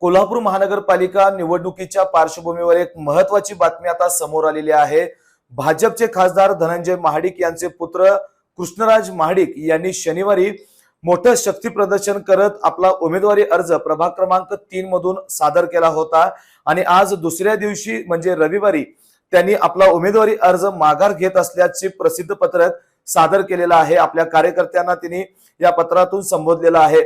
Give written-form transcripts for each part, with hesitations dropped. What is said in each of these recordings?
कोल्हापूर महानगरपालिका निवडणुकीच्या पार्श्वभूमीवर एक महत्त्वाची बातमी आता समोर आलेली आहे। भाजपचे खासदार धनंजय महाडिक यांचे पुत्र कृष्णराज महाडिक यांनी शनिवारी मोठं शक्ती प्रदर्शन करत आपला उमेदवारी अर्ज प्रभाग क्रमांक 3 मधून सादर केला होता आणि आज दुसऱ्या दिवशी म्हणजे रविवारी त्यांनी आपला उमेदवारी अर्ज माघार घेत असल्याचे प्रसिद्ध पत्रक सादर केलेलं आहे। आपल्या कार्यकर्त्यांना त्यांनी या पत्रातून संबोधलेलं आहे।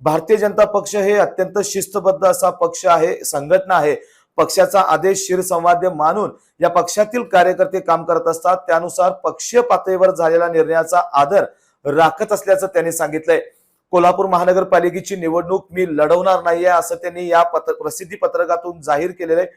भारतीय जनता पक्ष हे अत्यंत शिस्तबद्ध असा पक्ष आहे, संघटना आहे। पक्षाचा आदेश शिरसंवाद्य मानून या पक्षातील कार्यकर्ते काम करत असतात। त्यानुसार पक्षीय पातळीवर झालेल्या निर्णयाचा आदर राखत असल्याचं त्यांनी सांगितलंय। कोल्हापूर महानगरपालिकेची निवडणूक मी लढवणार नाहीये असं त्यांनी या प्रसिद्धी पत्रकातून जाहीर केलेलं आहे।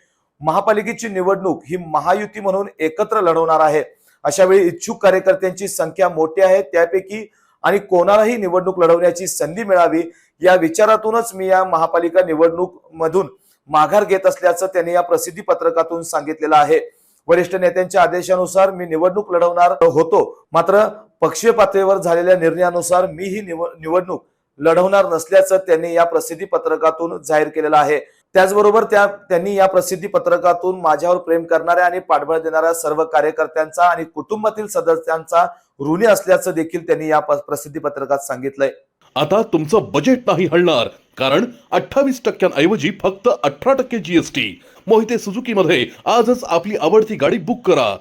महापालिकेची निवडणूक ही महायुती म्हणून एकत्र लढवणार आहे। अशा वेळी इच्छुक कार्यकर्त्यांची संख्या मोठी आहे, त्यापैकी आणि कोणालाही निवडणूक लढवण्याची संधी मिळावी या विचारातूनच मी या महापालिका निवडणूक मधून माघार घेत असल्याचं त्यांनी या प्रसिद्धी पत्रकातून सांगितलेलं आहे। वरिष्ठ नेत्यांच्या आदेशानुसार मी निवडणूक लढवणार होतो, मात्र पक्षीय पातळीवर झालेल्या निर्णयानुसार मी ही निवडणूक लढवणार नसल्याचं त्यांनी या प्रसिद्धी पत्रकातून जाहीर केलेलं आहे। त्याचबरोबर त्यांनी या प्रसिद्धी पत्रकातून माझ्यावर प्रेम करणाऱ्या आणि पाठबळ देणाऱ्या सर्व कार्यकर्त्यांचा आणि कुटुंबातील सदस्यांचा ऋणी असल्याचं देखील त्यांनी या प्रसिद्धी पत्रकात सांगितलंय। आता तुमचं बजेट नाही हलणार, कारण 28% ऐवजी फक्त 18% जीएसटी। मोहिते सुझुकी मध्ये आजच आपली आवडती गाडी बुक करा।